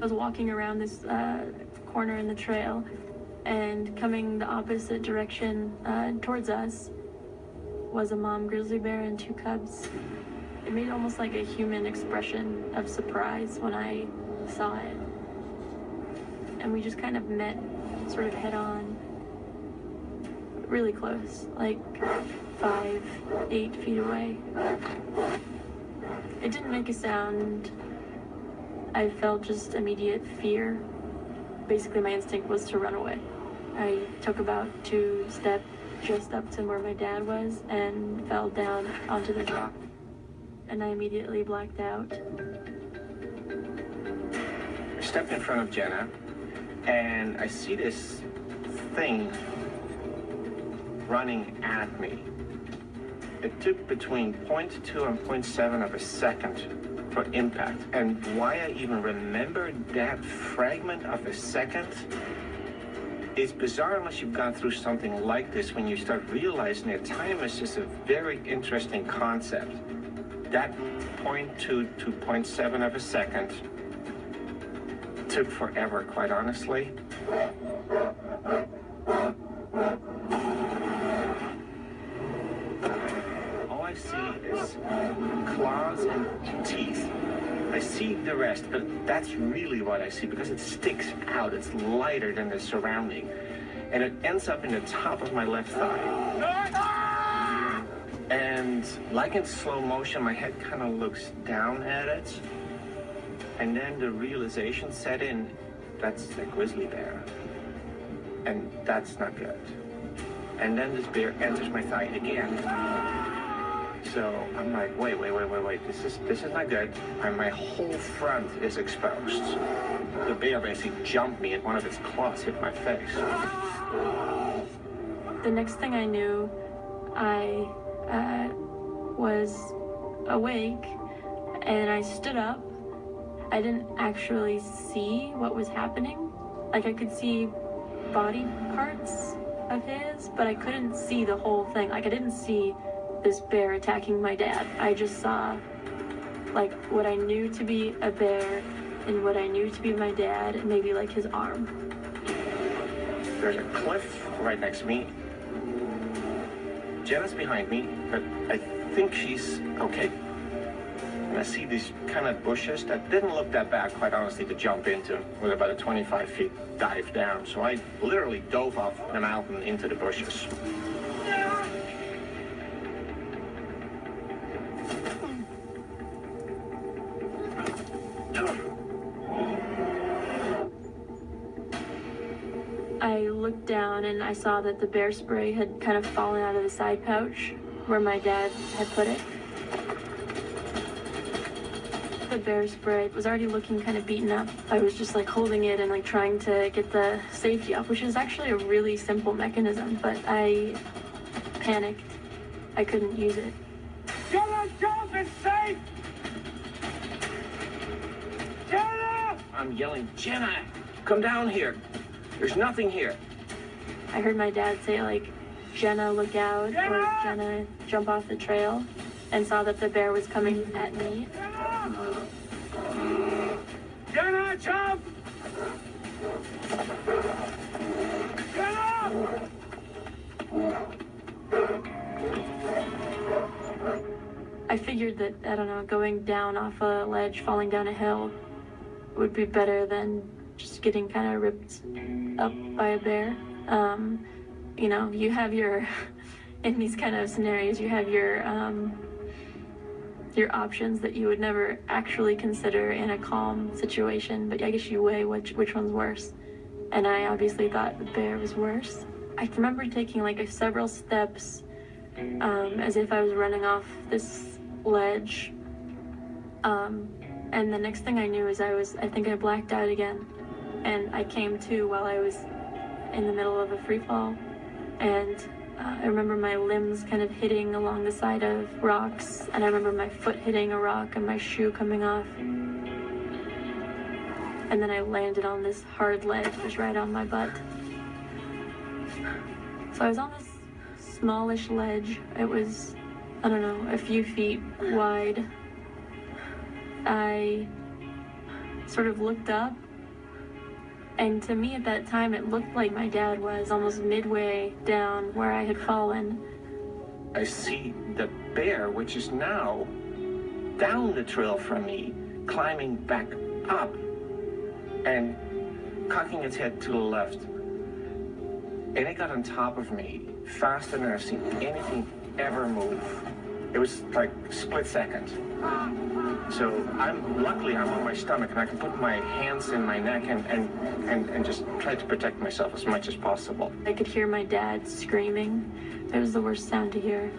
I was walking around this corner in the trail, and coming the opposite direction towards us was a mom grizzly bear and 2 cubs. It made almost like a human expression of surprise when I saw it. And we just kind of met sort of head on, really close, like 5, 8 feet away. It didn't make a sound. I felt just immediate fear. Basically, my instinct was to run away. I took about 2 steps just up to where my dad was and fell down onto the rock. And I immediately blacked out. I stepped in front of Jenna, and I see this thing running at me. It took between 0.2 and 0.7 of a second for impact. And why I even remember that fragment of a second is bizarre unless you've gone through something like this, when you start realizing that time is just a very interesting concept. That 0.2 to 0.7 of a second took forever, quite honestly. All I see is claws and teeth. I see the rest, but that's really what I see because it sticks out. It's lighter than the surrounding. And it ends up in the top of my left thigh. And like in slow motion, my head kind of looks down at it. And then the realization set in, that's the grizzly bear. And that's not good. And then this bear enters my thigh again. So I'm like, wait, this is not good. And my whole front is exposed. The bear basically jumped me and one of its claws hit my face. The next thing I knew, I was awake and I stood up. I didn't actually see what was happening. Like, I could see body parts of his, but I couldn't see the whole thing. Like, I didn't see this bear attacking my dad. I just saw, like, what I knew to be a bear and what I knew to be my dad, and maybe, like, his arm. There's a cliff right next to me. Jenna's behind me, but I think she's okay. And I see these kind of bushes that didn't look that bad, quite honestly, to jump into with about a 25 feet dive down. So I literally dove off the mountain into the bushes. I looked down and I saw that the bear spray had kind of fallen out of the side pouch where my dad had put it. The bear spray was already looking kind of beaten up. I was just like holding it and like trying to get the safety off, which is actually a really simple mechanism, but I panicked. I couldn't use it. Jenna, jump! It's safe! Jenna! I'm yelling, Jenna, come down here. There's nothing here. I heard my dad say, like, Jenna, look out, or Jenna, jump off the trail, and saw that the bear was coming at me. Jenna, jump! Jenna! I figured that, I don't know, going down off a ledge, falling down a hill would be better than just getting kind of ripped up by a bear. You know, you have your, in these kind of scenarios, you have your options that you would never actually consider in a calm situation, but I guess you weigh which one's worse. And I obviously thought the bear was worse. I remember taking like several steps as if I was running off this ledge. And the next thing I knew is I think I blacked out again. And I came to while I was in the middle of a free fall. And I remember my limbs kind of hitting along the side of rocks. And I remember my foot hitting a rock and my shoe coming off. And then I landed on this hard ledge just right on my butt. So I was on this smallish ledge. It was, I don't know, a few feet wide. I sort of looked up And to me at that time, it looked like my dad was almost midway down where I had fallen. I see the bear, which is now down the trail from me, climbing back up and cocking its head to the left. And it got on top of me faster than I've seen anything ever move. It was like split second. So luckily I'm on my stomach and I can put my hands in my neck and just try to protect myself as much as possible. I could hear my dad screaming. It was the worst sound to hear.